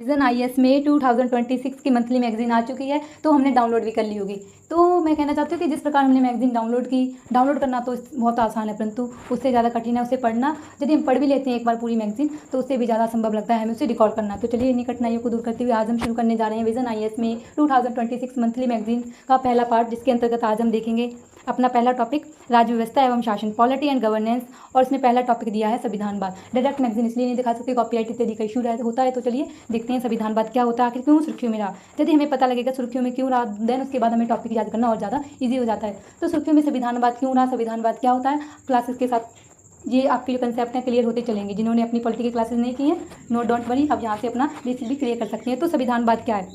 Reason IAS में 2026 की monthly magazine आ चुकी है, तो हमने डाउनलोड भी कर ली होगी। तो मैं कहना चाहती हूँ कि जिस प्रकार हमने मैगजीन डाउनलोड करना तो बहुत आसान है, परंतु उससे ज़्यादा कठिन है उसे पढ़ना। यदि हम पढ़ भी लेते हैं एक बार पूरी मैगजीन, तो उससे भी ज़्यादा संभव लगता है हमें उसे रिकॉर्ड करना। तो चलिए इन्हीं कठिनाइयों को दूर करते हुए आज हम शुरू करने जा रहे हैं विजन IAS में 2026 मंथली मैगजीन का पहला पार्ट, जिसके अंतर्गत आज हम देखेंगे अपना पहला टॉपिक राज्य व्यवस्था एवं शासन, पॉलिटी एंड गवर्नेंस। और इसमें पहला टॉपिक दिया है संविधानवाद। डायरेक्ट मैगजीन इसलिए नहीं दिखा सकते, कॉपीराइट इत्यादि का इशू होता है। तो चलिए देखते हैं संविधानवाद क्या होता है, आखिर क्यों सुर्खियों में रहा। यदि हमें पता लगेगा सुर्खियों में क्यों रहा, देन उसके बाद हमें टॉपिक याद करना और ज़्यादा ईजी हो जाता है। तो सुर्खियों में संविधानवाद क्यों रहा, संविधानवाद क्या होता है, क्लासेस के साथ ये आपके जो कंसेप्ट हैं क्लियर होते चलेंगे। जिन्होंने अपनी पॉलिटी की क्लासेस नहीं की हैं, नो डोंट वरी, आप यहाँ से अपना बेसिक भी क्लियर कर सकते हैं। तो संविधानवाद क्या है,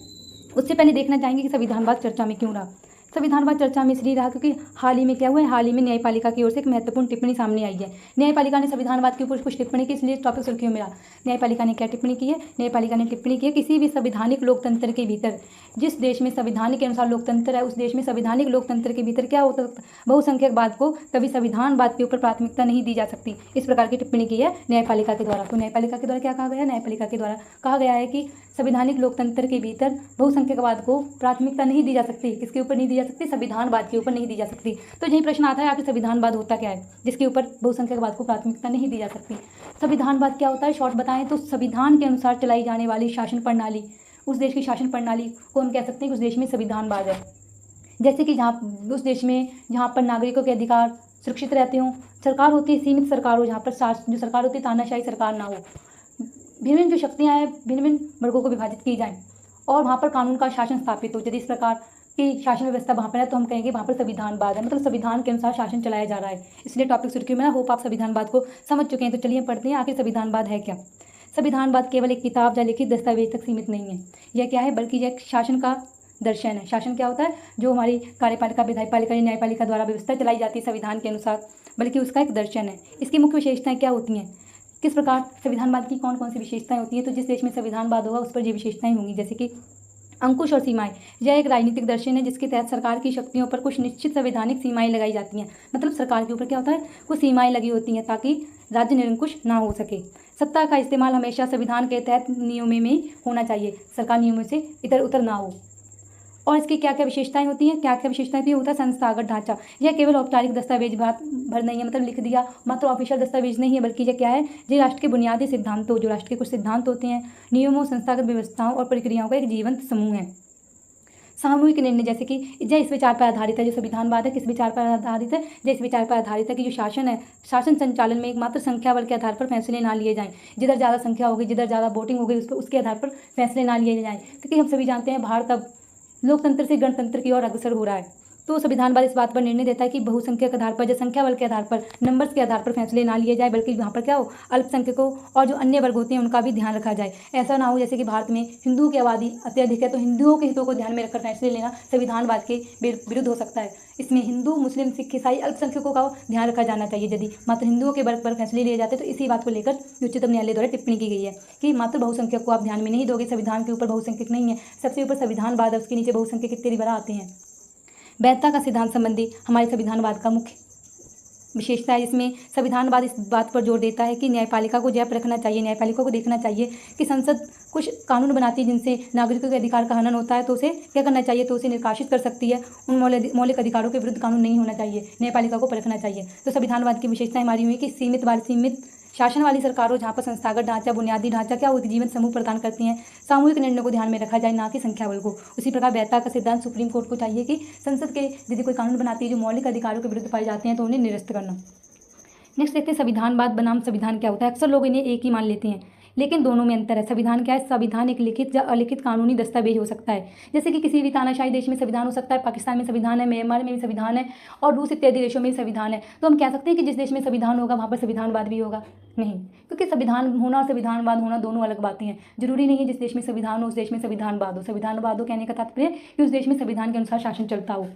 उससे पहले देखना चाहेंगे कि संविधानवाद चर्चा में क्यों रहा। संविधानवाद चर्चा में इसलिए रहा क्योंकि हाल ही में क्या हुआ है, हाल ही में न्यायपालिका की ओर से एक महत्वपूर्ण टिप्पणी सामने आई है। न्यायपालिका ने संविधानवाद के ऊपर कुछ टिप्पणी की, इसलिए टॉपिक सुर्खियों में रहा। न्यायपालिका ने क्या टिप्पणी की है, न्यायपालिका ने टिप्पणी की है किसी भी संवैधानिक लोकतंत्र के भीतर, जिस देश में संविधान के अनुसार लोकतंत्र है, उस देश में संवैधानिक लोकतंत्र के भीतर क्या होता है, बहुसंख्यकवाद को कभी संविधानवाद के ऊपर प्राथमिकता नहीं दी जा सकती। इस प्रकार की टिप्पणी की है न्यायपालिका के द्वारा। तो न्यायपालिका के द्वारा क्या कहा गया, न्यायपालिका के द्वारा कहा गया है कि संवैधानिक लोकतंत्र के भीतर बहुसंख्यकवाद को प्राथमिकता नहीं दी जा सकती। किसके ऊपर नहीं दी जा सकती, संविधानवाद के ऊपर नहीं दी जा सकती। तो यही प्रश्न आता है आखिर संविधानवाद होता क्या है, जिसके ऊपर बहुसंख्यकवाद को प्राथमिकता नहीं दी जा सकती। संविधानवाद क्या होता है, शॉर्ट बताएं तो संविधान के अनुसार चलाई जाने वाली शासन प्रणाली, उस देश की शासन प्रणाली को हम कह सकते हैं कि उस देश में संविधानवाद है। जैसे कि जहाँ उस देश में जहाँ पर नागरिकों के अधिकार सुरक्षित रहते हों, सरकार होती है सीमित सरकार हो, जहाँ पर जो सरकार होती है तानाशाही सरकार ना हो, भिन्न भिन्न जो शक्तियाँ हैं भिन्न भिन्न वर्गों को विभाजित की जाएँ, और वहाँ पर कानून का शासन स्थापित हो। यदि इस प्रकार की शासन व्यवस्था वहाँ पर है तो हम कहेंगे वहाँ पर संविधानवाद है, मतलब संविधान के अनुसार शासन चलाया जा रहा है। इसलिए टॉपिक सुर्खियों में, होप आप संविधानवाद को समझ चुके हैं। तो चलिए हम पढ़ते हैं आखिर संविधानवाद है क्या। संविधानवाद केवल एक किताब या लिखित दस्तावेज तक सीमित नहीं है। यह क्या है, बल्कि यह शासन का दर्शन है। शासन क्या होता है, जो हमारी कार्यपालिका, विधायपालिका या न्यायपालिका द्वारा व्यवस्था चलाई जाती है संविधान के अनुसार, बल्कि उसका एक दर्शन है। इसकी मुख्य विशेषताएं क्या होती हैं, किस प्रकार संविधानवाद की कौन कौन सी विशेषताएं होती हैं। तो जिस देश में संविधानवाद होगा उस पर ये विशेषताएं होंगी, जैसे कि अंकुश और सीमाएं। यह एक राजनीतिक दर्शन है जिसके तहत सरकार की शक्तियों पर कुछ निश्चित संवैधानिक सीमाएं लगाई जाती हैं। मतलब सरकार के ऊपर क्या होता है, कुछ सीमाएं लगी होती हैं ताकि राज्य निरंकुश ना हो सके। सत्ता का इस्तेमाल हमेशा संविधान के तहत नियमों में होना चाहिए, सरकार नियमों से इधर उधर ना हो। और इसकी क्या क्या विशेषताएं होती हैं, क्या क्या विशेषताएं होती है, होता है संस्थागत ढांचा। यह केवल औपचारिक दस्तावेज बात भर नहीं है, मतलब लिख दिया मात्र ऑफिशियल दस्तावेज नहीं है, बल्कि यह क्या है, ये राष्ट्र के बुनियादी सिद्धांतों, जो राष्ट्र के कुछ सिद्धांत होते हैं, नियमों, संस्थागत व्यवस्थाओं और प्रक्रियाओं का एक जीवंत समूह है। सामूहिक निर्णय, जैसे कि यह इस विचार पर आधारित है, जो संविधानवाद है किस विचार पर आधारित है, यह इस विचार पर आधारित है कि जो शासन है, शासन संचालन में एकमात्र संख्या बल के आधार पर फैसले ना लिए जाएं। जिधर ज़्यादा संख्या होगी, जिधर ज़्यादा वोटिंग होगी, उसके आधार पर फैसले ना लिए जाएं। क्योंकि हम सभी जानते हैं भारत अब लोकतंत्र से गणतंत्र की ओर अग्रसर हो रहा है। तो संविधानवाद इस बात पर निर्णय देता है कि बहुसंख्यक के आधार पर, जो संख्या बल के आधार पर, नंबर्स के आधार पर फैसले ना लिए जाए, बल्कि वहाँ पर क्या हो, अल्पसंख्यकों और जो अन्य वर्ग होते हैं उनका भी ध्यान रखा जाए। ऐसा ना हो जैसे कि भारत में हिंदुओं की आबादी अत्यधिक है, तो हिंदुओं के हितों को ध्यान में रखकर फैसले लेना संविधानवाद के विरुद्ध हो सकता है। इसमें हिंदू, मुस्लिम, सिख, ईसाई अल्पसंख्यकों का ध्यान रखा जाना चाहिए। यदि मात्र हिंदुओं के वर्ग पर फैसले लिए जाते तो इसी बात को लेकर उच्चतम न्यायालय द्वारा टिप्पणी की गई है कि मात्र बहुसंख्यक को आप ध्यान में नहीं दोगे, संविधान के ऊपर बहुसंख्यक नहीं है, सबसे ऊपर संविधानवाद है, उसके नीचे बहुसंख्यक इत्यादि बड़ा आते हैं। वैधता का सिद्धांत संबंधी हमारे संविधानवाद का मुख्य विशेषता है। इसमें संविधानवाद इस बात पर जोर देता है कि न्यायपालिका को जय रखना चाहिए, न्यायपालिका को देखना चाहिए कि संसद कुछ कानून बनाती है जिनसे नागरिकों के अधिकार का हनन होता है, तो उसे क्या करना चाहिए, तो उसे निष्कासित कर सकती है। उन मौलिक अधिकारों के विरुद्ध कानून नहीं होना चाहिए, न्यायपालिका को परखना चाहिए। तो संविधानवाद की विशेषताएं हमारी हुई कि सीमित शासन वाली सरकारों, जहाँ पर संस्थागत ढांचा, बुनियादी ढांचा क्या होती है, जीवन समूह प्रदान करती हैं। सामूहिक निर्णय को ध्यान में रखा जाए, ना कि संख्या बल को। उसी प्रकार वैधता का सिद्धांत सुप्रीम कोर्ट को चाहिए कि संसद के यदि कोई कानून बनाती है जो मौलिक अधिकारों के विरुद्ध पाए जाते हैं तो उन्हें निरस्त करना। नेक्स्ट देखते हैं संविधानवाद बनाम संविधान क्या होता है। अक्सर लोग इन्हें एक ही मान लेते हैं, लेकिन दोनों में अंतर है। संविधान क्या है, संविधान एक लिखित या अलिखित कानूनी दस्तावेज हो सकता है। जैसे कि किसी भी तानाशाही देश में संविधान हो सकता है, पाकिस्तान में संविधान है, म्यांमार में भी संविधान है, और रूस इत्यादि देशों में भी संविधान है। तो हम कह सकते हैं कि जिस देश में संविधान होगा वहाँ पर संविधानवाद भी होगा? नहीं, क्योंकि संविधान होना और संविधानवाद होना दोनों अलग बातें हैं। जरूरी नहीं है जिस देश में संविधान हो उस देश में संविधानवाद हो। संविधानवाद हो कहने का तात्पर्य कि उस देश में संविधान के अनुसार शासन चलता हो।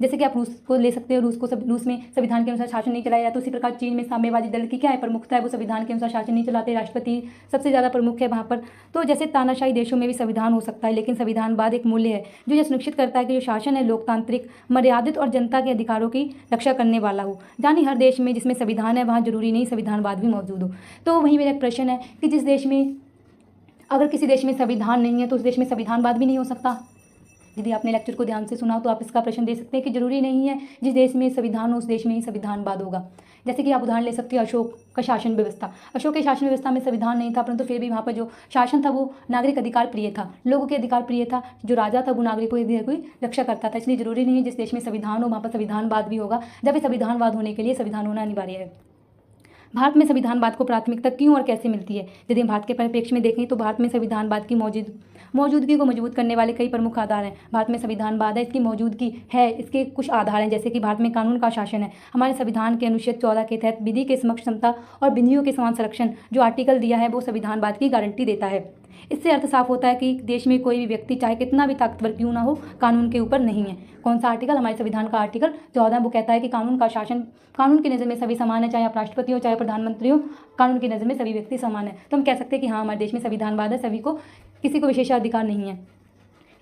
जैसे कि आप रूस को ले सकते हो, रूस में संविधान के अनुसार शासन नहीं चलाया जाता। तो उसी प्रकार चीन में साम्यवादी दल की क्या है, प्रमुखता है, वो संविधान के अनुसार शासन नहीं चलाते, राष्ट्रपति सबसे ज़्यादा प्रमुख है वहाँ पर। तो जैसे तानाशाही देशों में भी संविधान हो सकता है, लेकिन संविधानवाद एक मूल्य है जो यह सुनिश्चित करता है कि जो शासन है लोकतांत्रिक, मर्यादित और जनता के अधिकारों की रक्षा करने वाला हो। यानी हर देश में जिसमें संविधान है वहाँ जरूरी नहीं संविधानवाद भी मौजूद हो। तो वहीं मेरा एक प्रश्न है कि जिस देश में अगर किसी देश में संविधान नहीं है तो उस देश में संविधानवाद भी नहीं हो सकता। यदि आपने लेक्चर को ध्यान से सुना तो आप इसका प्रश्न दे सकते हैं कि जरूरी नहीं है जिस देश में संविधान हो उस देश में ही संविधानवाद होगा। जैसे कि आप उदाहरण ले सकते हो अशोक का शासन व्यवस्था। अशोक के शासन व्यवस्था में संविधान नहीं था, परंतु फिर भी वहाँ पर जो शासन था वो नागरिक अधिकार प्रिय था, लोगों के अधिकार प्रिय था। जो राजा था वो नागरिकों के अधिकार की रक्षा करता था। इसलिए जरूरी नहीं है जिस देश में संविधान हो वहाँ पर संविधानवाद भी होगा। जब भी संविधानवाद होने के लिए संविधान होना अनिवार्य है। भारत में संविधानवाद को प्राथमिकता क्यों और कैसे मिलती है? यदि हम भारत के परिप्रेक्ष्य में देखें तो भारत में संविधानवाद की मौजूदगी को मजबूत करने वाले कई प्रमुख आधार हैं। भारत में संविधानवाद है, इसकी मौजूदगी है, इसके कुछ आधार हैं। जैसे कि भारत में कानून का शासन है। हमारे संविधान के अनुच्छेद 14 के तहत विधि के समक्ष समता और बिंदुओं के समान संरक्षण जो आर्टिकल दिया है वो संविधानवाद की गारंटी देता है। इससे अर्थ साफ होता है कि देश में कोई भी व्यक्ति चाहे कितना भी ताकतवर क्यों ना हो कानून के ऊपर नहीं है। कौन सा आर्टिकल? हमारे संविधान का आर्टिकल 14। वो कहता है कि कानून का शासन, कानून की नज़र में सभी समान है, चाहे आप राष्ट्रपति हो चाहे प्रधानमंत्री हो, कानून की नज़र में सभी व्यक्ति समान है। तो हम कह सकते हैं कि हाँ, हमारे देश में संविधानवाद है, सभी को, किसी को विशेषाधिकार नहीं है।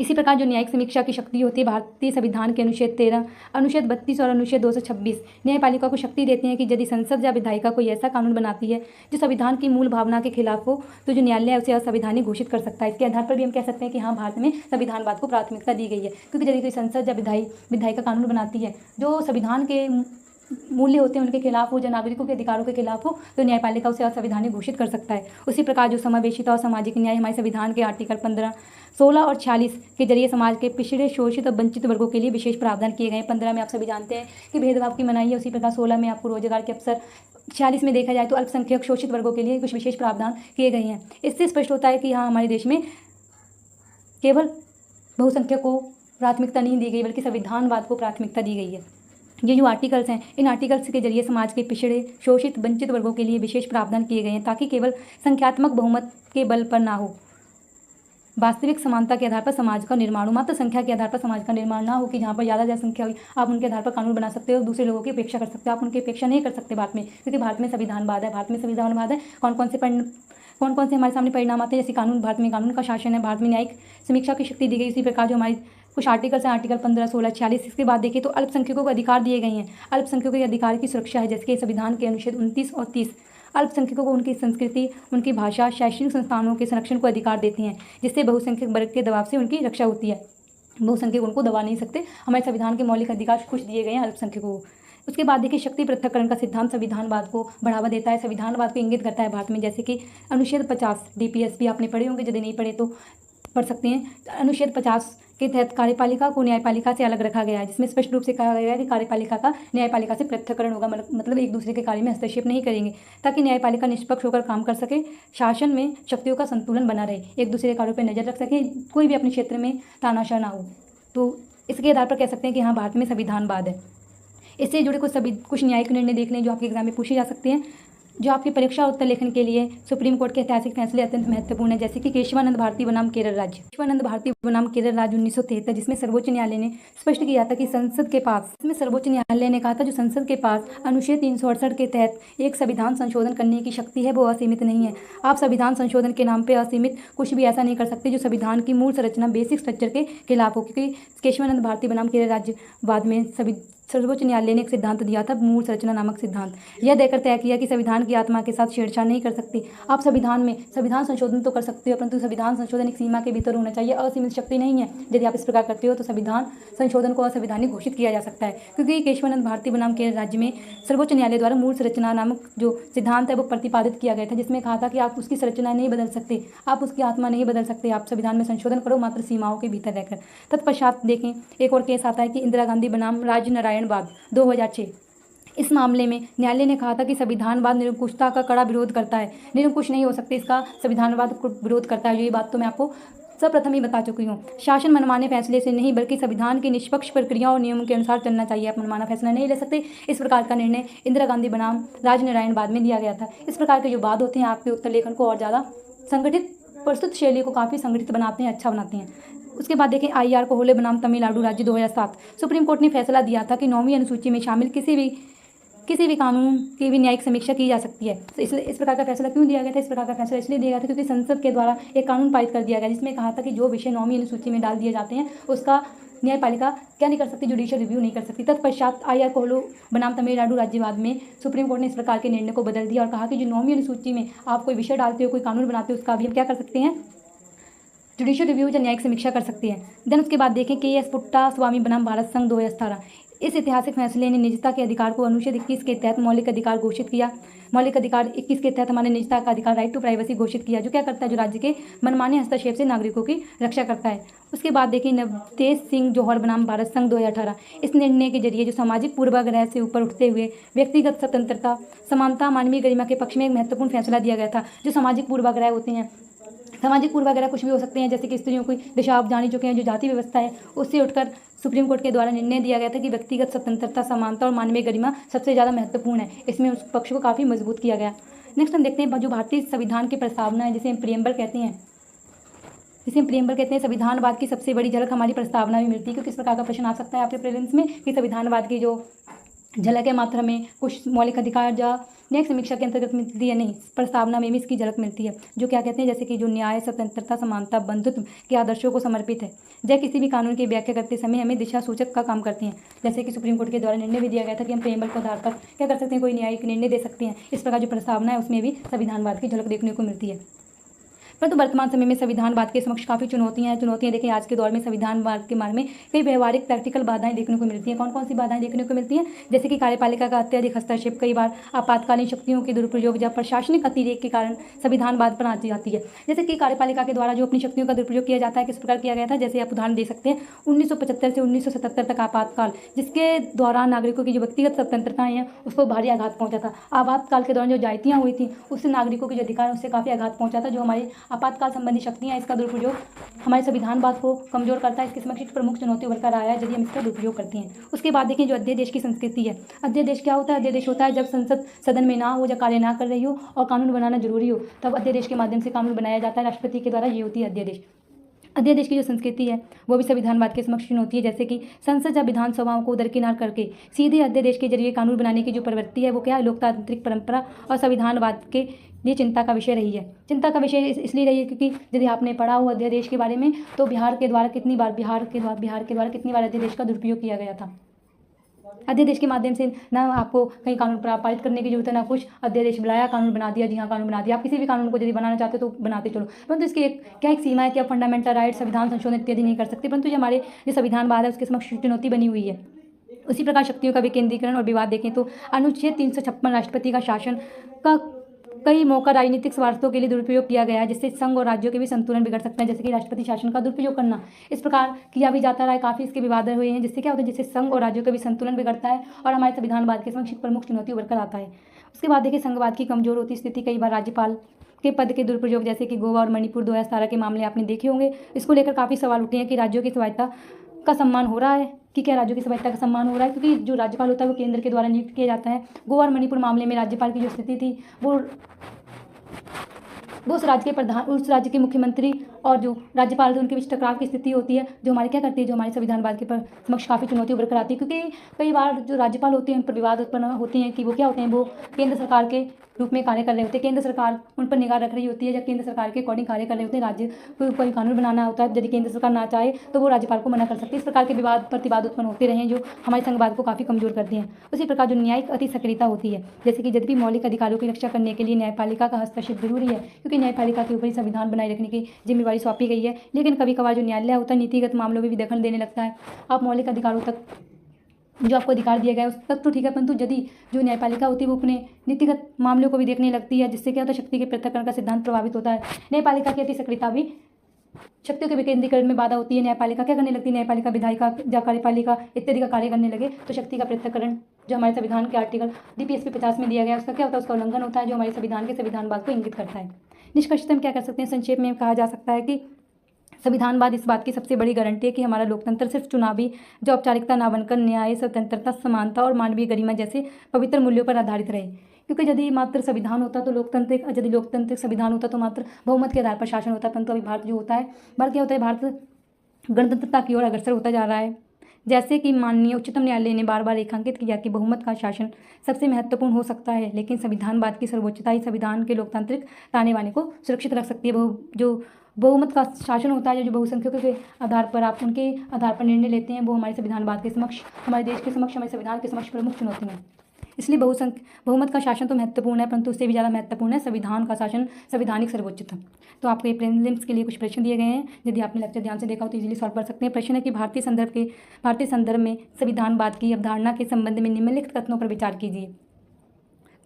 इसी प्रकार जो न्यायिक समीक्षा की शक्ति होती है भारतीय संविधान के अनुच्छेद 13, अनुच्छेद 32 और अनुच्छेद 226 न्यायपालिका को शक्ति देते हैं कि यदि संसद या विधायिका कोई ऐसा कानून बनाती है जो संविधान की मूल भावना के खिलाफ हो तो जो न्यायालय है उसे असंवैधानिक घोषित कर सकता है। इसके आधार पर भी हम कह सकते हैं कि हाँ, भारत में संविधानवाद को प्राथमिकता दी गई है, क्योंकि यदि कोई संसद या विधायिका कानून बनाती है जो संविधान के मूल्य होते हैं उनके खिलाफ हो, जो नागरिकों के अधिकारों के खिलाफ हो, तो न्यायपालिका उसे असंवैधानिक घोषित कर सकता है। उसी प्रकार जो समावेशिता और सामाजिक न्याय हमारे संविधान के आर्टिकल 15, 16 और 46 के जरिए समाज के पिछड़े, शोषित और वंचित वर्गों के लिए विशेष प्रावधान किए गए हैं। 15 में आप सभी जानते हैं कि भेदभाव की मनाही है। उसी प्रकार 16 में आपको रोजगार के अवसर, 46 में देखा जाए तो अल्पसंख्यक शोषित वर्गों के लिए कुछ विशेष प्रावधान किए गए हैं। इससे स्पष्ट होता है कि हाँ, हमारे देश में केवल बहुसंख्यक को प्राथमिकता नहीं दी गई बल्कि संविधानवाद को प्राथमिकता दी गई है। ये जो आर्टिकल्स हैं, इन आर्टिकल्स के जरिए समाज के पिछड़े, शोषित, वंचित वर्गों के लिए विशेष प्रावधान किए गए हैं ताकि केवल संख्यात्मक बहुमत के बल पर ना हो, वास्तविक समानता के आधार पर समाज का निर्माण हो। मात्र संख्या के आधार पर समाज का निर्माण ना हो कि जहाँ पर ज़्यादा जनसंख्या हुई आप उनके आधार पर कानून बना सकते हो, दूसरे लोगों की अपेक्षा कर सकते हो। आप उनकी अपेक्षा नहीं कर सकते भारत में, क्योंकि भारत में संविधानवाद है। भारत में संविधानवाद है। कौन कौन से हमारे सामने परिणाम आते हैं? जैसे कानून, भारत में कानून का शासन है, भारत में न्यायिक समीक्षा की शक्ति दी गई। इसी प्रकार जो हमारी कुछ आर्टिकल्स हैं, आर्टिकल 15, 16, 46। इसके बाद देखिए तो अल्पसंख्यकों को अधिकार दिए गए हैं। अल्पसंख्यकों के अधिकार की सुरक्षा है, जैसे कि संविधान के अनुच्छेद 29 और 30 अल्पसंख्यकों को उनकी संस्कृति, उनकी भाषा, शैक्षणिक संस्थानों के संरक्षण को अधिकार देती हैं, जिससे बहुसंख्यक वर्ग के दबाव से उनकी रक्षा होती है। बहुसंख्यक उनको दबा नहीं सकते। हमारे संविधान के मौलिक अधिकार कुछ दिए गए हैं अल्पसंख्यकों को। उसके बाद देखिए शक्ति पृथक्करण का सिद्धांत संविधानवाद को बढ़ावा देता है, संविधानवाद को इंगित करता है भारत में। जैसे कि अनुच्छेद 50 डीपीएस भी आपने पढ़े होंगे, यदि नहीं पढ़े तो पढ़ सकते हैं। अनुच्छेद 50 के तहत कार्यपालिका को न्यायपालिका से अलग रखा गया है, जिसमें स्पष्ट रूप से कहा गया है कि कार्यपालिका का न्यायपालिका से पृथक्करण होगा, मतलब एक दूसरे के कार्य में हस्तक्षेप नहीं करेंगे, ताकि न्यायपालिका निष्पक्ष होकर काम कर सके, शासन में शक्तियों का संतुलन बना रहे, एक दूसरे के कार्यों पर नजर रख सके, कोई भी अपने क्षेत्र में तानाशाह ना हो। तो इसके आधार पर कह सकते हैं कि हाँ, भारत में संविधानवाद है। इससे जुड़े कुछ न्यायिक निर्णय देख लें जो आपके एग्जाम में पूछे जा सकते हैं, जो आपकी परीक्षा उत्तर लेखन के लिए सुप्रीम कोर्ट के ऐतिहासिक फैसले अत्यंत महत्वपूर्ण है। जैसे कि केशवानंद भारती बनाम केरल राज्य, 1973, जिसमें सर्वोच्च न्यायालय ने स्पष्ट किया था कि संसद के पास, इसमें सर्वोच्च न्यायालय ने कहा था जो संसद के पास अनुच्छेद 368 के तहत एक संविधान संशोधन करने की शक्ति है वो असीमित नहीं है। आप संविधान संशोधन के नाम पर असीमित कुछ भी ऐसा नहीं कर सकते जो संविधान की मूल संरचना, बेसिक स्ट्रक्चर के खिलाफ हो, क्योंकि केशवानंद भारती बनाम केरल राज्यवाद में सर्वोच्च न्यायालय ने एक सिद्धांत दिया था, मूल संरचना नामक सिद्धांत। यह देकर तय किया कि संविधान की आत्मा के साथ छेड़छाड़ नहीं कर सकती। आप संविधान संशोधन तो कर सकते हो, परंतु संविधान संशोधन एक सीमा के भीतर होना चाहिए, असीमित शक्ति नहीं है। यदि आप इस प्रकार करते हो तो संविधान संशोधन को असंवैधानिक घोषित किया जा सकता है, क्योंकि केशवानंद भारती बनाम केरल राज्य में सर्वोच्च न्यायालय द्वारा मूल संरचना नामक जो सिद्धांत है वो प्रतिपादित किया गया था, जिसमें कहा था कि आप उसकी संरचना नहीं बदल सकते, आप उसकी आत्मा नहीं बदल सकते, आप संविधान में संशोधन करो मात्र सीमाओं के भीतर रहकर। तत्पश्चात देखें एक और केस आता है कि इंदिरा गांधी बनाम राजनारायणवाद 2006। इस मामले में न्यायालय ने कहा था कि संविधानवाद निरंकुशता का कड़ा विरोध करता है, निरंकुश नहीं हो सकते, इसका संविधानवाद को विरोध करता है। ये बात तो मैं आपको सर्वप्रथम ही बता चुकी हूँ। शासन मनमाने फैसले से नहीं बल्कि संविधान की निष्पक्ष प्रक्रिया और नियमों के अनुसार चलना चाहिए। आप मनमाना फैसला नहीं ले सकते। इस प्रकार का निर्णय इंदिरा गांधी बनाम राजनारायणवाद में दिया गया था। इस प्रकार के जो वाद होते हैं आपके उत्तर लेखन को और ज़्यादा संगठित, प्रस्तुत शैली को काफ़ी संगठित बनाते हैं, अच्छा बनाते हैं। उसके बाद देखें आईआर कोहले बनाम तमिलनाडु राज्य 2007। सुप्रीम कोर्ट ने फैसला दिया था कि 9वीं अनुसूची में शामिल किसी भी कानून की भी न्यायिक समीक्षा की जा सकती है। तो इसलिए इस प्रकार का फैसला क्यों दिया गया था? इस प्रकार का फैसला इसलिए दिया गया था क्योंकि संसद के द्वारा एक कानून पारित कर दिया गया जिसमें कहा था कि जो विषय 9वीं अनुसूची में डाल दिए जाते हैं उसका न्यायपालिका क्या नहीं कर सकती, जुडिशियल रिव्यू नहीं कर सकती। तत्पश्चात आईआर कोहले बनाम तमिलनाडु राज्यवाद में सुप्रीम कोर्ट ने इस प्रकार के निर्णय को बदल दिया और कहा कि जो 9वीं अनुसूची में आप कोई विषय डालते हो, कोई कानून बनाते हो, उसका भी हम क्या कर सकते हैं, जुडिशियल रिव्यू या न्यायिक समीक्षा कर सकती है। देन उसके बाद देखें के एस पुट्टा स्वामी बनाम भारत संघ 2018। इस ऐतिहासिक फैसले ने निजता के अधिकार को अनुच्छेद 21 के तहत मौलिक अधिकार घोषित किया। मौलिक अधिकार 21 के तहत हमारे निजता का अधिकार राइट टू प्राइवेसी घोषित किया, जो क्या करता है, जो राज्य के मनमाने हस्तक्षेप से नागरिकों की रक्षा करता है। उसके बाद देखिए नवतेज सिंह जौहर बनाम भारत संघ 2018। इस निर्णय के जरिए जो सामाजिक पूर्वाग्रह से ऊपर उठते हुए व्यक्तिगत स्वतंत्रता, समानता, मानवीय गरिमा के पक्ष में एक महत्वपूर्ण फैसला दिया गया था। जो सामाजिक पूर्वाग्रह होते हैं, सामाजिक पूर्वाग्रह कुछ भी हो सकते हैं, जैसे कि स्त्रियों की दिशा आप जान ही चुके हैं, जो जाति व्यवस्था है उससे उठकर सुप्रीम कोर्ट के द्वारा निर्णय दिया गया था कि व्यक्तिगत स्वतंत्रता, समानता और मानवीय गरिमा सबसे ज़्यादा महत्वपूर्ण है। इसमें उस पक्ष को काफ़ी मजबूत किया गया। नेक्स्ट हम देखते हैं जो भारतीय संविधान की प्रस्तावना है, जिसे हम प्रियम्बल कहते हैं, संविधानवाद की सबसे बड़ी झलक हमारी प्रस्तावना में मिलती है। क्योंकि इस प्रकार का प्रश्न आ सकता है आपके प्रीलिम्स में कि संविधानवाद की जो झलक है मात्र में कुछ मौलिक अधिकार या न्यायिक समीक्षा के अंतर्गत मिलती है, नहीं, प्रस्तावना में भी इसकी झलक मिलती है। जो क्या कहते हैं, जैसे कि जो न्याय, स्वतंत्रता, समानता, बंधुत्व के आदर्शों को समर्पित है। जय किसी भी कानून की व्याख्या करते समय हमें दिशा सूचक का काम करते हैं। जैसे कि सुप्रीम कोर्ट के द्वारा निर्णय भी दिया गया था कि हम प्रेमबल के आधार पर क्या कर सकते हैं, कोई न्यायिक निर्णय दे सकते हैं। इस प्रकार जो प्रस्तावना है उसमें भी संविधानवाद की झलक देखने को मिलती है। परंतु वर्तमान समय में संविधानवाद के समक्ष काफ़ी चुनौतियां देखिए आज के दौर में संविधानवाद के मार्ग में कई व्यवहारिक प्रैक्टिकल बाधाएं देखने को मिलती हैं। कौन कौन सी बाधाएं देखने को मिलती हैं, जैसे कि कार्यपालिका का अत्यधिक हस्तक्षेप, कई बार आपातकालीन शक्तियों के दुरुपयोग या प्रशासनिक अतिरेक के कारण संविधानवाद पर आ जाती है। जैसे कि कार्यपालिका के द्वारा जो अपनी शक्तियों का दुरुपयोग किया जाता है, किस प्रकार किया गया था, जैसे आप उदाहरण दे सकते हैं 1975 से 1977 तक आपातकाल, जिसके दौरान नागरिकों की जो व्यक्तिगत स्वतंत्रताएं हैं उसको भारी आघात पहुंचा था। आपातकाल के दौरान जो जायतियाँ हुई थी उससे नागरिकों के जो अधिकार उससे काफ़ी आघात पहुंचा था। जो हमारी आपातकाल संबंधी शक्तियाँ, इसका दुरुपयोग हमारे संविधानवाद को कमजोर करता है। इसके समक्ष एक प्रमुख चुनौती उभर कर आया है यदि हम इसका दुरुपयोग करते हैं। उसके बाद देखें जो अध्यादेश की संस्कृति है। अध्यादेश क्या होता है, अध्यादेश होता है जब संसद सदन में ना हो या कार्य ना कर रही हो और कानून बनाना जरूरी हो, तब अध्यादेश के माध्यम से कानून बनाया जाता है राष्ट्रपति के द्वारा। ये होती है अध्यादेश। अध्यादेश की जो संस्कृति है वो भी संविधानवाद के समक्ष चुनौती है। जैसे कि संसद या विधानसभाओं को दरकिनार करके सीधे अध्यादेश के जरिए कानून बनाने की जो प्रवृत्ति है वो क्या है, लोकतांत्रिक परंपरा और संविधानवाद के लिए चिंता का विषय रही है। चिंता का विषय इसलिए रही है क्योंकि यदि आपने पढ़ा हो अध्यादेश के बारे में तो बिहार के द्वारा कितनी बार अध्यादेश का दुरुपयोग किया गया था। अध्यादेश के माध्यम से ना आपको कहीं कानून पारित करने की जरूरत है, ना कुछ, अध्यादेश बुलाया, कानून बना दिया। जी हाँ, कानून बना दिया। आप किसी भी कानून को यदि बनाना चाहते हो तो बनाते चलो, परंतु इसकी एक सीमा है कि आप फंडामेंटल राइट, संविधान संशोधन इत्यादि नहीं कर सकते। परंतु ये हमारे जो संविधानवाद है उसके समक्ष चुनौती बनी हुई है। उसी प्रकार शक्तियों का विकेंद्रीकरण और विवाद देखें तो अनुच्छेद 356 राष्ट्रपति का शासन का कई मौका राजनीतिक स्वार्थों के लिए दुरुपयोग किया गया है, जिससे संघ और राज्यों के भी संतुलन बिगड़ सकते हैं। जैसे कि राष्ट्रपति शासन का दुरुपयोग करना इस प्रकार किया भी जाता रहा है, काफ़ी इसके विवाद हुए हैं, जिससे क्या होता है, जिससे संघ और राज्यों का भी संतुलन बिगड़ता है और हमारे संविधानवाद के समक्ष प्रमुख चुनौती उभर कर आता है। उसके बाद देखिए संघवाद की कमजोर होती स्थिति, कई बार राज्यपाल के पद के दुरुपयोग, जैसे कि गोवा और मणिपुर 2017 के मामले आपने देखे होंगे। इसको लेकर काफ़ी सवाल उठे हैं कि राज्यों की स्वायत्ता का सम्मान हो रहा है, कि क्या राज्यों की स्वायत्ता का सम्मान हो रहा है, क्योंकि जो राज्यपाल होता है वो केंद्र के द्वारा नियुक्त किया जाता है। गोवा और मणिपुर मामले में राज्यपाल की जो स्थिति थी वो उस राज्य के प्रधान, उस राज्य के मुख्यमंत्री और जो राज्यपाल थे उनके बीच टकराव की स्थिति होती है, जो हमारे क्या करती है, जो हमारे संविधानवाद के समक्ष काफ़ी चुनौती उभर कर आती है। क्योंकि कई बार जो राज्यपाल होते हैं उन पर विवाद उत्पन्न होते हैं कि वो क्या होते हैं, वो केंद्र सरकार के रूप में कार्य कर रहे होते हैं, केंद्र सरकार उन पर निगाह रख रही होती है, जब केंद्र सरकार के अकॉर्डिंग कार्य कर रहे होते हैं। राज्य को कोई कानून बनाना होता है, यदि केंद्र सरकार ना चाहे तो वो राज्यपाल को मना कर सकती है। इस प्रकार के विवाद प्रतिवाद उत्पन्न होते रहे हैं जो हमारे संघवाद को काफ़ी कमजोर करते हैं। उसी प्रकार जो न्यायिक अति सक्रियता होती है, जैसे कि यदि भी मौलिक अधिकारों की रक्षा करने के लिए न्यायपालिका का हस्तक्षेप जरूरी है, क्योंकि न्यायपालिका के ऊपर ही संविधान बनाए रखने की जिम्मेवारी सौंपी गई है। लेकिन कभी कभार जो न्यायालय होता है नीतिगत मामलों में भी दखल देने लगता है। आप मौलिक अधिकारों तक जो आपको अधिकार दिया गया है उस तक तो ठीक है, परंतु यदि जो न्यायपालिका होती है वो अपने नीतिगत मामलों को भी देखने लगती है, जिससे क्या होता है, शक्ति के पृथक्करण का सिद्धांत प्रभावित होता है। न्यायपालिका की अति सक्रियता भी शक्तियों के विकेंद्रीकरण में बाधा होती है। न्यायपालिका क्या करने लगती है, न्यायपालिका विधायिका या कार्यपालिका इत्यादि का कार्य करने लगे तो शक्ति का पृथक्करण जो हमारे संविधान के आर्टिकल DPSP 50 में दिया गया है उसका क्या होता है, उसका उल्लंघन होता है, जो हमारे संविधान के संविधानवाद को इंगित करता है। निष्कर्षतः हम क्या कर सकते हैं, संक्षेप में कहा जा सकता है कि संविधानवाद इस बात की सबसे बड़ी गारंटी है कि हमारा लोकतंत्र सिर्फ चुनावी जो औपचारिकता ना बनकर न्याय, स्वतंत्रता, समानता और मानवीय गरिमा जैसे पवित्र मूल्यों पर आधारित रहे। क्योंकि यदि मात्र संविधान होता तो यदि लोकतांत्रिक संविधान होता तो मात्र बहुमत के आधार पर शासन होता, परंतु अभी भारत जो होता है, भारत क्या होता है, भारत गणतंत्रता की ओर अग्रसर होता जा रहा है। जैसे कि माननीय उच्चतम न्यायालय ने बार बार रेखांकित किया कि बहुमत का शासन सबसे महत्वपूर्ण हो सकता है, लेकिन संविधानवाद की सर्वोच्चता ही संविधान के लोकतांत्रिक ताने बाने को सुरक्षित रख सकती है। जो बहुमत का शासन होता है, जो बहुसंख्यकों के आधार पर आप उनके आधार पर निर्णय लेते हैं, वो हमारे संविधानवाद के समक्ष, हमारे देश के समक्ष, हमारे संविधान के समक्ष प्रमुख चुनौती है। इसलिए बहुमत का शासन तो महत्वपूर्ण है, परंतु उससे भी ज़्यादा महत्वपूर्ण है संविधान का शासन, संवैधानिक सर्वोच्चता। तो आपको ये प्रीलिम्स के लिए कुछ प्रश्न दिए गए हैं, यदि आपने लेक्चर ध्यान से देखा हो तो इजीली सॉल्व कर सकते हैं। प्रश्न है कि भारतीय संदर्भ में संविधानवाद की अवधारणा के संबंध में निम्नलिखित कथनों पर विचार कीजिए।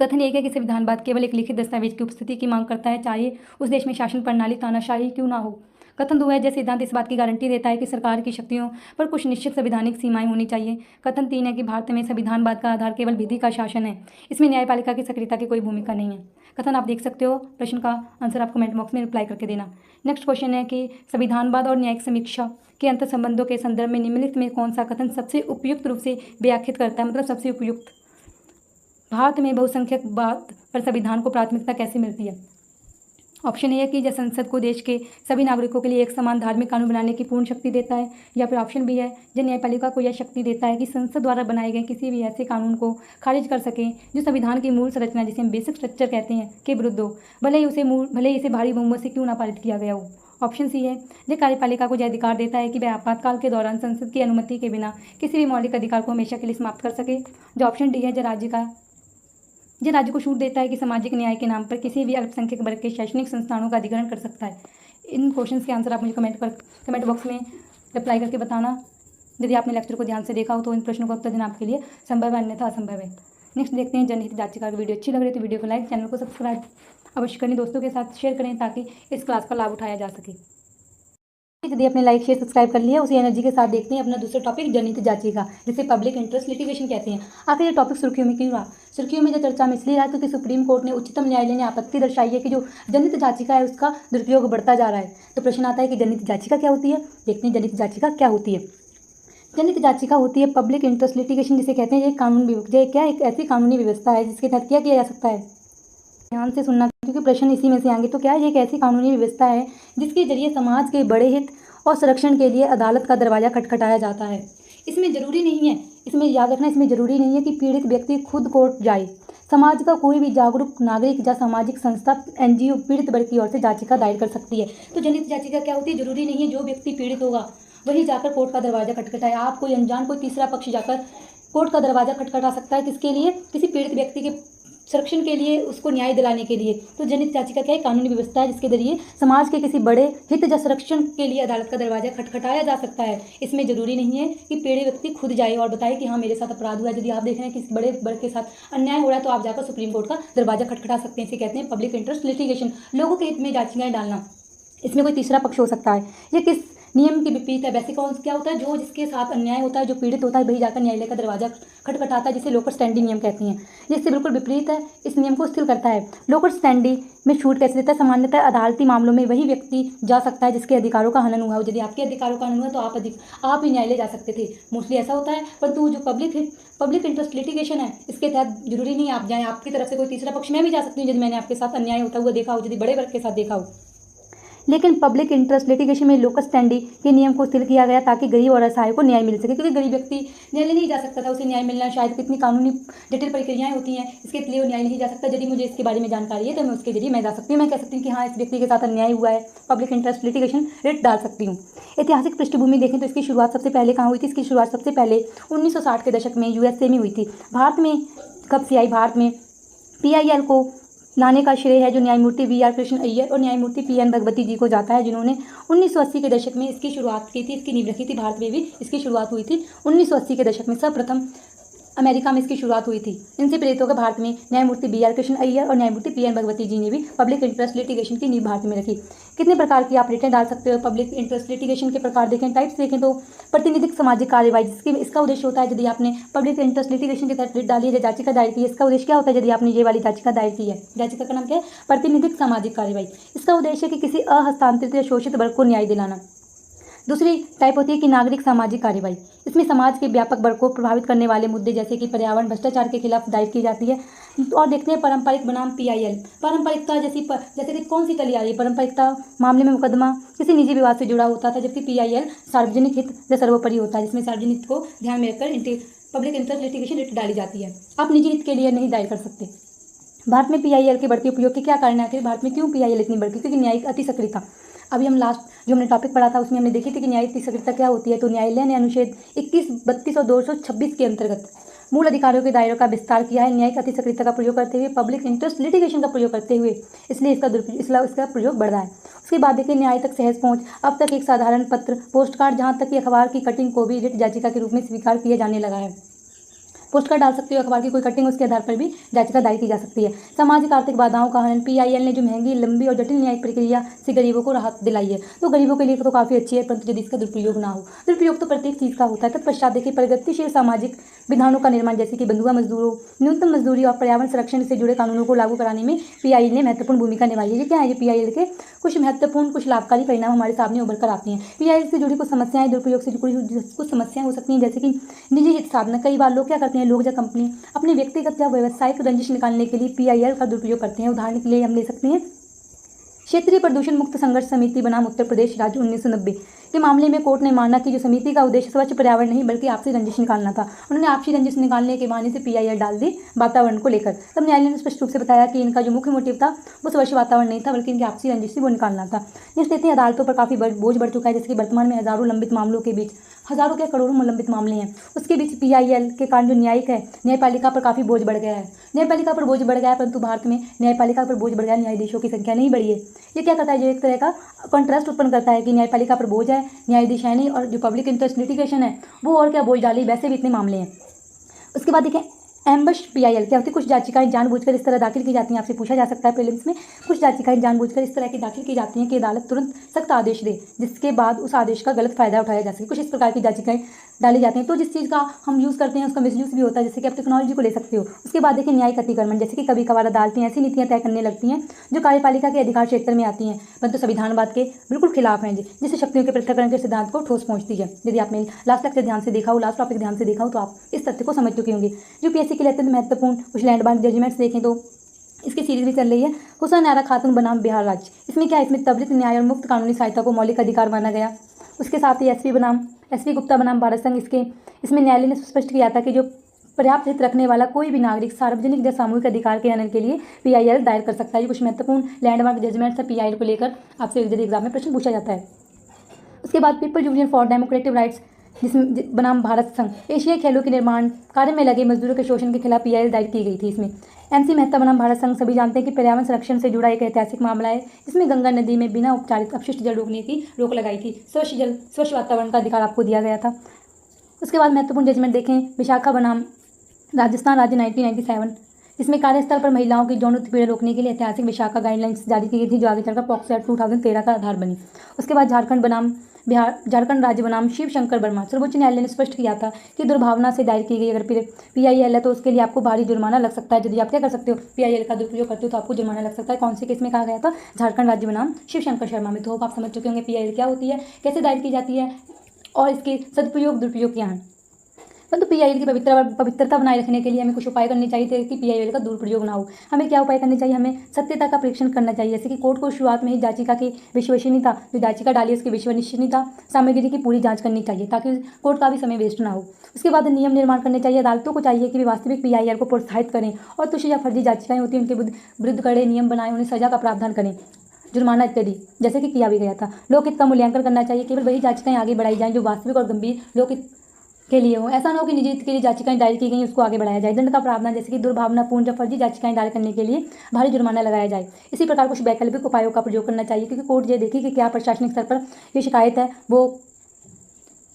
कथन एक है कि संविधानवाद केवल एक लिखित दस्तावेज की उपस्थिति की मांग करता है, चाहे उस देश में शासन प्रणाली तानाशाही क्यों ना हो। कथन 2 है, जैसे सिद्धांत इस बात की गारंटी देता है कि सरकार की शक्तियों पर कुछ निश्चित संवैधानिक सीमाएं होनी चाहिए। कथन 3 है कि भारत में संविधानवाद का आधार केवल विधि का शासन है, इसमें न्यायपालिका की सक्रियता की कोई भूमिका नहीं है। कथन आप देख सकते हो, प्रश्न का आंसर आप कमेंट बॉक्स में रिप्लाई करके देना। नेक्स्ट क्वेश्चन है कि संविधानवाद और न्यायिक समीक्षा के अंतर संबंधों के संदर्भ में निम्नलिखित में कौन सा कथन सबसे उपयुक्त रूप से व्याख्यात करता है, मतलब सबसे उपयुक्त। भारत में बहुसंख्यकवाद पर संविधान को प्राथमिकता कैसे मिलती है। ऑप्शन ए है कि जब संसद को देश के सभी नागरिकों के लिए एक समान धार्मिक कानून बनाने की पूर्ण शक्ति देता है, या फिर ऑप्शन बी है जब न्यायपालिका को यह शक्ति देता है कि संसद द्वारा बनाए गए किसी भी ऐसे कानून को खारिज कर सके जो संविधान की मूल संरचना, जिसे हम बेसिक स्ट्रक्चर कहते हैं, के विरुद्ध हो, भले ही इसे भारी बहुमत से क्यों ना पारित किया गया हो। ऑप्शन सी है जो कार्यपालिका को यह अधिकार देता है कि वह आपातकाल के दौरान संसद की अनुमति के बिना किसी भी मौलिक अधिकार को हमेशा के लिए समाप्त कर सके। जो ऑप्शन डी है जो राज्य को छूट देता है कि सामाजिक न्याय के नाम पर किसी भी अल्पसंख्यक वर्ग के शैक्षणिक संस्थानों का अधिग्रहण कर सकता है। इन क्वेश्चंस के आंसर आप मुझे कमेंट बॉक्स में रिप्लाई करके बताना। यदि आपने लेक्चर को ध्यान से देखा हो तो इन प्रश्नों का उत्तर देना आपके लिए संभव है, अन्यथा असंभव है। नेक्स्ट देखते हैं जनहित याचिका की वीडियो। अच्छी लग रही है तो वीडियो को लाइक, चैनल को सब्सक्राइब अवश्य करें, दोस्तों के साथ शेयर करें ताकि इस क्लास का लाभ उठाया जा सके। यदि आपने लाइक शेयर सब्सक्राइब कर लिया, उसी एनर्जी के साथ देखते हैं अपना दूसरा टॉपिक जनहित याचिका, जिसे पब्लिक इंटरेस्ट लिटिगेशन कहते हैं। आखिर ये टॉपिक सुर्खियों में क्यों रहा? सुर्खियों में जो चर्चा में इसलिए रहा क्योंकि सुप्रीम कोर्ट ने, उच्चतम न्यायालय ने आपत्ति दर्शाई है कि जो जनहित याचिका है उसका दुरुपयोग बढ़ता जा रहा है। तो प्रश्न आता है कि जनहित याचिका क्या होती है। देखते हैं जनहित याचिका क्या होती है। जनहित याचिका होती है पब्लिक इंटरेस्ट लिटिगेशन, जिसे कहते हैं एक ऐसी कानूनी व्यवस्था है जिसके तहत क्या किया जा सकता है। ध्यान से सुनना क्योंकि प्रश्न इसी में से आएंगे। तो क्या है, एक ऐसी कानूनी व्यवस्था है जिसके जरिए समाज के बड़े हित और संरक्षण के लिए अदालत का दरवाजा खटखटाया जाता है। इसमें ज़रूरी नहीं है, इसमें याद रखना, इसमें ज़रूरी नहीं है कि पीड़ित व्यक्ति खुद कोर्ट जाए। समाज का कोई भी जागरूक नागरिक या सामाजिक संस्था, NGO पीड़ित वर्ग की ओर से याचिका दायर कर सकती है। तो जनहित याचिका क्या होती है? ज़रूरी नहीं है जो व्यक्ति पीड़ित होगा वही जाकर कोर्ट का दरवाजा खटखटाए। आप कोई अनजान, कोई तीसरा पक्ष जाकर कोर्ट का दरवाजा खटखटा सकता है। किसके लिए? किसी पीड़ित व्यक्ति के संरक्षण के लिए, उसको न्याय दिलाने के लिए। तो जनहित याचिका क्या है? कानूनी व्यवस्था है जिसके जरिए समाज के किसी बड़े हित या संरक्षण के लिए अदालत का दरवाजा खटखटाया जा सकता है। इसमें जरूरी नहीं है कि पीड़ित व्यक्ति खुद जाए और बताए कि हाँ मेरे साथ अपराध हुआ है। यदि आप देख रहे हैं कि बड़े वर्ग के साथ अन्याय हो रहा है तो आप जाकर सुप्रीम कोर्ट का दरवाजा खटखटा सकते हैं। इसे कहते हैं पब्लिक इंटरेस्ट लिटिगेशन, लोगों के हित में याचिकाएं डालना। इसमें कोई तीसरा पक्ष हो सकता है। ये किस नियम के विपरीत है? वैसे क्या होता है, जो जिसके साथ अन्याय होता है, जो पीड़ित होता है, वही जाकर न्यायालय का दरवाजा खटखटाता है, जिसे लोकर स्टैंडी नियम कहते हैं। जिससे बिल्कुल विपरीत है, इस नियम को शिथिल करता है। लोकर स्टैंडी में छूट कैसे देता है? सामान्यतः अदालती मामलों में वही व्यक्ति जा सकता है जिसके अधिकारों का हनन हुआ हो। यदि आपके अधिकारों का हनन हुआ तो आप ही न्यायालय जा सकते थे, मोस्टली ऐसा होता है। परंतु जो पब्लिक इंटरेस्ट लिटिगेशन है, इसके तहत जरूरी नहीं आप जाएँ, आपकी तरफ से कोई तीसरा पक्ष, मैं भी जा सकती हूँ यदि मैंने आपके साथ अन्याय होता हुआ देखा हो, यदि बड़े वर्ग के साथ देखा हो। लेकिन पब्लिक इंटरेस्ट लिटिगेशन में लोकस स्टैंडी के नियम को शिथिल किया गया ताकि गरीब और असहाय को न्याय मिल सके, क्योंकि गरीब व्यक्ति न्यायालय नहीं जा सकता था, उसे न्याय मिलना शायद कितनी कानूनी जटिल प्रक्रियाएं होती हैं, इसके लिए वो न्याय नहीं जा सकता। यदि मुझे इसके बारे में जानकारी है तो मैं उसके जरिए मैं जा सकती हूँ, मैं कह सकती हूँ कि हाँ इस व्यक्ति के साथ अन्याय हुआ है, पब्लिक इंटरेस्ट लिटिगेशन रिट डाल सकती हूँ। ऐतिहासिक पृष्ठभूमि देखें तो इसकी शुरुआत सबसे पहले कहाँ हुई थी? इसकी शुरुआत सबसे पहले 1960 के दशक में USA में हुई थी। भारत में कब से आई? भारत में PIL को लाने का श्रेय है जो न्यायमूर्ति VR कृष्ण अय्यर और न्यायमूर्ति PN भगवती जी को जाता है, जिन्होंने 1980 के दशक में इसकी शुरुआत की थी, इसकी नींव रखी थी। भारत में भी इसकी शुरुआत हुई थी 1980 के दशक में, सर्वप्रथम अमेरिका में इसकी शुरुआत हुई थी। इनसे प्रेरित होकर भारत में न्यायमूर्ति BR कृष्ण अय्यर और न्यायमूर्ति PN भगवती जी ने भी पब्लिक इंटरेस्ट लिटिगेशन की नींव भारत में रखी। कितने प्रकार की आप रिटें डाल सकते हो? पब्लिक इंटरेस्ट लिटिगेशन के प्रकार देखें, टाइप्स देखें तो प्रतिनिधिक सामाजिक कार्यवाही, इसका उद्देश्य होता है यदि आपने पब्लिक इंटरेस्ट लिटिगेशन के तहत रिट डाली है, याचिका दायर की है, इसका उद्देश्य क्या होता है? यदि आपने ये वाली याचिका दायर की है, याचिका का नाम क्या है? प्रतिनिधिक सामाजिक कार्यवाही। इसका उद्देश्य है कि किसी अहस्तांतरित या शोषित वर्ग को न्याय दिलाना। दूसरी टाइप होती है कि नागरिक सामाजिक कार्यवाही। इसमें समाज के व्यापक वर्ग को प्रभावित करने वाले मुद्दे जैसे कि पर्यावरण, भ्रष्टाचार के खिलाफ दायर की जाती है। और देखते हैं पारंपरिक बनाम PIL। पारंपरिकता जैसे कि कौन सी कली आ रही है? पारंपरिकता मामले में मुकदमा किसी निजी विवाद से जुड़ा होता था, जबकि PIL सार्वजनिक हित से सर्वोपरि होता है, जिसमें सार्वजनिक हित को ध्यान में रखकर पब्लिक इंटरेस्ट लिटिगेशन रिट डाली जाती है। आप निजी हित के लिए नहीं दायर कर सकते। भारत में PIL के बढ़ते उपयोग के क्या कारण है? आखिर भारत में क्यों PIL इतनी बढ़ती? क्योंकि न्यायिक अति सक्रियता। अभी हम लास्ट जो हमने टॉपिक पढ़ा था उसमें हमने देखी थी कि न्यायिक अति सक्रियता क्या होती है। तो न्यायालय ने अनुच्छेद 21, 32 और 226 के अंतर्गत मूल अधिकारों के दायरों का विस्तार किया है न्यायिक अतिसक्रियता का प्रयोग करते हुए, पब्लिक इंटरेस्ट लिटिगेशन का प्रयोग करते हुए, इसलिए इसका प्रयोग बढ़ रहा है। उसके बाद देखिए न्याय तक सहज पहुंच। अब तक एक साधारण पत्र, पोस्ट कार्ड, जहां तक कि अखबार की कटिंग को भी रिट याचिका के रूप में स्वीकार किया जाने लगा है। पोस्ट कार्ड डाल सकते हो, अखबार की कोई कटिंग, उसके आधार पर भी याचिका दायर की जा सकती है। सामाजिक आर्थिक बाधाओं का हनन। PIL ने जो महंगी, लंबी और जटिल न्यायिक प्रक्रिया से गरीबों को राहत दिलाई है, तो गरीबों के लिए तो काफ़ी अच्छी है, परंतु यदि इसका दुरुपयोग ना हो। दुरुपयोग तो प्रत्येक चीज़ का होता है। तत्पश्चात देखिए प्रगतिशील सामाजिक विधानों का निर्माण, जैसे कि बंधुआ मजदूरों, न्यूनतम मजदूरी और पर्यावरण संरक्षण से जुड़े कानूनों को लागू कराने में PIL ने महत्वपूर्ण भूमिका निभाई है। ये क्या है? ये PIL के कुछ महत्वपूर्ण, कुछ लाभकारी परिणाम हमारे सामने उभर कर आती हैं। PIL से जुड़ी कुछ समस्याएं, दुरुपयोग से जुड़ी कुछ समस्याएं हो सकती हैं, जैसे कि निजी हित साधना। कई बार लोग क्या करते हैं, लोग या कंपनी अपने व्यक्तिगत या व्यावसायिक रंजिश निकालने के लिए PIL का दुरुपयोग करते हैं। उदाहरण के लिए हम ले सकते हैं क्षेत्रीय प्रदूषण मुक्त संघर्ष समिति बनाम उत्तर प्रदेश राज्य 1990 के मामले में कोर्ट ने माना कि जो समिति का उद्देश्य स्वच्छ पर्यावरण नहीं बल्कि आपसी रंजिश निकालना था। उन्होंने आपसी रंजिश निकालने के बहाने से PIL डाल दी वातावरण को लेकर। तब न्यायालय ने स्पष्ट रूप से बताया कि इनका जो मुख्य मोटिव था वो स्वच्छ वातावरण नहीं था, बल्कि इनकी आपसी रंजिश थी, वो निकालना था। नेक्स्ट देखते हैं अदालतों पर काफ़ी बोझ बढ़ चुका है, जैसे कि वर्तमान में हज़ारों लंबित मामलों के बीच, हज़ारों क्या करोड़ों लंबित मामले हैं, उसके बीच PIL के कारण जो न्यायपालिका पर काफ़ी बोझ बढ़ गया है। न्यायपालिका पर बोझ बढ़ गया है, परंतु भारत में न्यायपालिका पर बोझ बढ़ गया है, न्यायाधीशों की संख्या नहीं बढ़ी है। ये क्या करता है? जो एक तरह का कॉन्ट्रास्ट उत्पन्न करता है कि न्यायपालिका पर बोझ है, न्यायाधीश है नहीं, और जो पब्लिक इंटरेस्ट लिटिगेशन है वो और क्या बोझ डाली, वैसे भी इतने मामले हैं। उसके बाद देखें एम्बश PIL क्या होती है? कुछ याचिकाएं जानबूझकर इस तरह दाखिल की जाती हैं, आपसे पूछा जा सकता है प्रीलिम्स में, कुछ याचिकाएं जानबूझकर इस तरह की दाखिल की जाती हैं कि अदालत तुरंत सख्त आदेश दे, जिसके बाद उस आदेश का गलत फायदा उठाया जा सके। कुछ इस प्रकार की याचिकाएं डाली जाती हैं। तो जिस चीज़ का हम यूज़ करते हैं उसका मिसयूज़ भी होता है, जैसे कि आप टेक्नोलॉजी को ले सकते हो। उसके बाद देखिए न्यायिक अतिक्रमण, जैसे कि कभी कभार अदालतें ऐसी नीतियां तय करने लगती हैं जो कार्यपालिका के अधिकार क्षेत्र में आती हैं, परंतु संविधानवाद के बिल्कुल खिलाफ हैं, जिससे शक्तियों के पृथक्करण के सिद्धांत को ठोस पहुंचती है। यदि आपने लास्ट लेक्चर ध्यान से देखा हो, लास्ट टॉपिक ध्यान से देखा हो, तो आप इस तथ्य को समझ चुके होंगे। UPSC के लिए अत्यंत महत्वपूर्ण कुछ लैंडमार्क जजमेंट्स देखें तो इसकी सीरीज भी चल रही है, हुसैन आरा खातून बनाम बिहार राज्य। इसमें क्या है? इसमें त्वरित न्याय और मुफ्त कानूनी सहायता को मौलिक अधिकार माना गया। उसके साथ ही SV गुप्ता बनाम भारत संघ, इसमें न्यायालय ने स्पष्ट किया था कि जो पर्याप्त हित रखने वाला कोई भी नागरिक सार्वजनिक या सामूहिक अधिकार के हनन के लिए PIL दायर कर सकता है। ये कुछ महत्वपूर्ण लैंडमार्क जजमेंट्स है PIL को लेकर, आपसे एग्जाम में प्रश्न पूछा जाता है। उसके बाद people union for democratic rights जिसमें बनाम भारत संघ, एशियाई खेलों के निर्माण कार्य में लगे मजदूरों के शोषण के खिलाफ PIL दायर की गई थी। इसमें MC मेहता बनाम भारत संघ, सभी जानते हैं कि पर्यावरण संरक्षण से जुड़ा एक ऐतिहासिक मामला है, जिसमें गंगा नदी में बिना उपचारित अपशिष्ट जल रोकने की रोक लगाई थी। स्वच्छ वातावरण का अधिकार आपको दिया गया था। उसके बाद महत्वपूर्ण जजमेंट देखें विशाखा बनाम राजस्थान राज्य 1997, इसमें कार्यस्थल पर महिलाओं की यौन उत्पीड़न रोकने के लिए ऐतिहासिक विशाखा गाइडलाइंस जारी की गई थी, जो आगे चलकर पॉक्सो एक्ट 2013 का आधार बनी। उसके बाद झारखंड राज्य बनाम शिव शंकर वर्मा, सर्वोच्च न्यायालय ने स्पष्ट किया था कि दुर्भावना से दायर की गई अगर PIL है तो उसके लिए आपको भारी जुर्माना लग सकता है। यदि आप क्या कर सकते हो, PIL का दुरुपयोग करते हो तो आपको जुर्माना लग सकता है। कौन से केस में कहा गया था? झारखंड राज्य बनाम शिव शंकर शर्मा में। तो आप समझ चुके होंगे PIL क्या होती है, कैसे दायर की जाती है और इसके सदुपयोग दुरुपयोग क्या हैं। परंतु PIL की पवित्रता बनाए रखने के लिए हमें कुछ उपाय करने चाहिए थे कि PIL का दुरुपयोग ना हो। हमें क्या उपाय करने चाहिए? हमें सत्यता का परीक्षण करना चाहिए, जैसे कि कोर्ट को शुरुआत में ही याचिका की विश्वसनीयता, जो याचिका डाली उसकी विश्वसनीयता, सामग्री की पूरी जांच करनी चाहिए, ताकि कोर्ट का भी समय वेस्ट ना हो। उसके बाद नियम निर्माण करने चाहिए। अदालतों को चाहिए कि वे वास्तविक PIL को प्रोत्साहित करें और तुच्छ या फर्जी याचिकाएं होती हैं उनके विरुद्ध कड़े नियम बनाए, उन्हें सजा का प्रावधान करें, जुर्माना इत्यादि, जैसे कि किया भी गया था। लोकहित का मूल्यांकन करना चाहिए। केवल वही याचिकाएं आगे बढ़ाई जाएं जो वास्तविक और गंभीर लोकहित के लिए हो। ऐसा ना हो कि निजी हित के लिए याचिकाएं दायर की गई उसको आगे बढ़ाया जाए। दंड का प्रावधान, जैसे कि दुर्भावनापूर्ण या फर्जी याचिकाएं दायर करने के लिए भारी जुर्माना लगाया जाए। इसी प्रकार कुछ वैकल्पिक उपायों का प्रयोग करना चाहिए, क्योंकि कोर्ट ये देखी कि क्या प्रशासनिक स्तर पर ये शिकायत है वो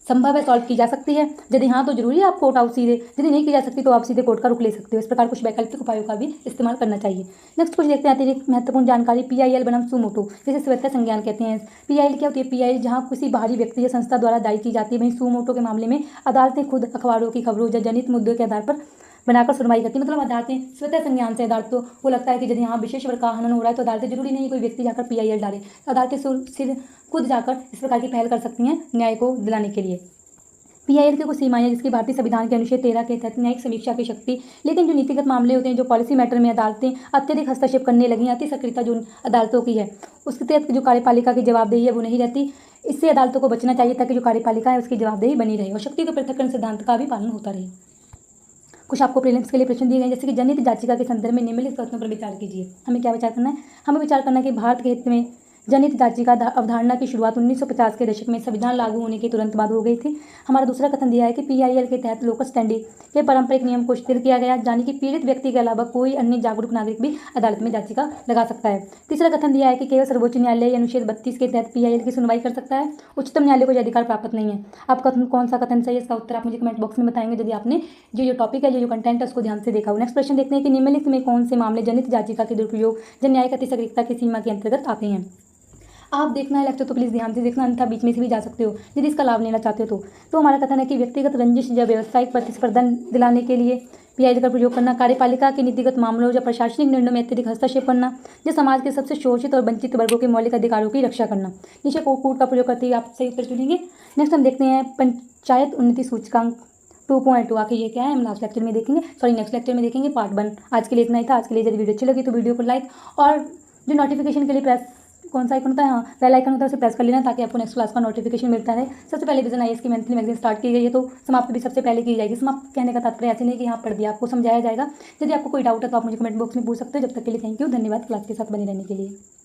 संभव है, सॉल्व की जा सकती है। यदि हाँ तो जरूरी है आप कोर्ट आओ सीधे, यदि नहीं की जा सकती तो आप सीधे कोर्ट का रुख ले सकते हो। इस प्रकार कुछ वैकल्पिक उपायों का भी इस्तेमाल करना चाहिए। नेक्स्ट कुछ देखते हैं अतिरिक्त महत्वपूर्ण जानकारी PIL बनाम सुमोटो, जिसे स्वेच्छा संज्ञान कहते हैं। PIL क्या होती है? PIL जहाँ किसी बाहरी व्यक्ति या संस्था द्वारा दायर की जाती है, वहीं सुमोटो के मामले में अदालतें खुद अखबारों की खबरों या जनित मुद्दों के आधार पर बनाकर सुनवाई करती है। मतलब अदालतें स्वतः संज्ञान से, अदालतों को लगता है कि यदि यहाँ विशेष वर्ग का हनन हो रहा है तो अदालतें जरूरी नहीं कोई व्यक्ति जाकर PIL डाले, अदालतें सिर्फ खुद जाकर इस प्रकार की पहल कर सकती हैं न्याय को दिलाने के लिए। PIL की कुछ सीमाएं, जिसकी भारतीय संविधान के अनुच्छेद 13 के तहत न्यायिक समीक्षा की शक्ति, लेकिन जो नीतिगत मामले होते हैं, जो पॉलिसी मैटर में अदालतें अत्यधिक हस्तक्षेप करने लगी, अति सक्रियता जो अदालतों की है उसके तहत जो कार्यपालिका की जवाबदेही है वो नहीं रहती। इससे अदालतों को बचना चाहिए ताकि जो कार्यपालिका है उसकी जवाबदेही बनी रहे और शक्तियों के पृथक्करण सिद्धांत का भी पालन होता रहे। कुछ आपको प्रीलिम्स के लिए प्रश्न दिए गए, जैसे कि जनहित याचिका के संदर्भ में निम्नलिखित प्रश्नों पर विचार कीजिए। हमें क्या विचार करना है? हमें विचार करना है कि भारत के हित में जनित याचिका अवधारणा की शुरुआत 1950 के दशक में संविधान लागू होने के तुरंत बाद हो गई थी। हमारा दूसरा कथन दिया है कि PIL के तहत लोकस स्टैंडी के पारंपरिक नियम को शिथिल किया गया, यानी कि पीड़ित व्यक्ति के अलावा कोई अन्य जागरूक नागरिक भी अदालत में याचिका लगा सकता है। तीसरा कथन दिया है कि केवल सर्वोच्च न्यायालय अनुच्छेद 32 के तहत PIL की सुनवाई कर सकता है, उच्चतम न्यायालय को यह अधिकार प्राप्त नहीं है। आपका कौन सा कथन सही है, इसका उत्तर आप मुझे कमेंट बॉक्स में बताएंगे यदि आपने जो टॉपिक है, जो कंटेंट है उसको ध्यान से देखा हो। नेक्स्ट प्रश्न देखते हैं कि निम्नलिखित में कौन से मामले जनित याचिका के दुरुपयोग जन न्यायिक अतिशयता की सीमा के अंतर्गत आते हैं। आप देखना है लेक्चर तो प्लीज़ ध्यान से देखना, अन्यथा बीच में से भी जा सकते हो यदि इसका लाभ लेना चाहते हो तो हमारा कथन है कि व्यक्तिगत रंजिश या व्यावसायिक प्रतिस्पर्धा दिलाने के लिए PIL का प्रयोग करना, कार्यपालिका के नीतिगत मामलों या प्रशासनिक निर्णयों में अत्यधिक हस्तक्षेप करना, या समाज के सबसे शोषित और वंचित वर्गों के मौलिक अधिकारों की रक्षा करना। नीचे कोड का प्रयोग करते ही आप सही उत्तर चुनेंगे। नेक्स्ट हम देखते हैं पंचायत उन्नति सूचकांक 2.2 आखिर ये क्या है, हम लास्ट लेक्चर में देखेंगे, नेक्स्ट लेक्चर में देखेंगे पार्ट 1। आज के लिए इतना ही था। आज के लिए यदि वीडियो अच्छी लगी तो वीडियो को लाइक और जो नोटिफिकेशन के लिए प्रेस कौन सा आइकन होता है, हाँ बेल आइकन होता है, उसे प्रेस कर लेना ताकि आपको नेक्स्ट क्लास का नोटिफिकेशन मिलता है। सबसे पहले विजन IAS की मंथली मैगजीन स्टार्ट की गई है, तो समाप्त भी सबसे पहले की जाएगी। समाप्त कहने का तात्पर्य ऐसे नहीं कि यहाँ पढ़ दिया, आपको समझाया जाएगा। यदि आपको कोई डाउट है तो आप मुझे कमेंट बॉक्स में पूछ सकते हो। जब तक के लिए थैंक यू, धन्यवाद क्लास के साथ बने रहने के लिए।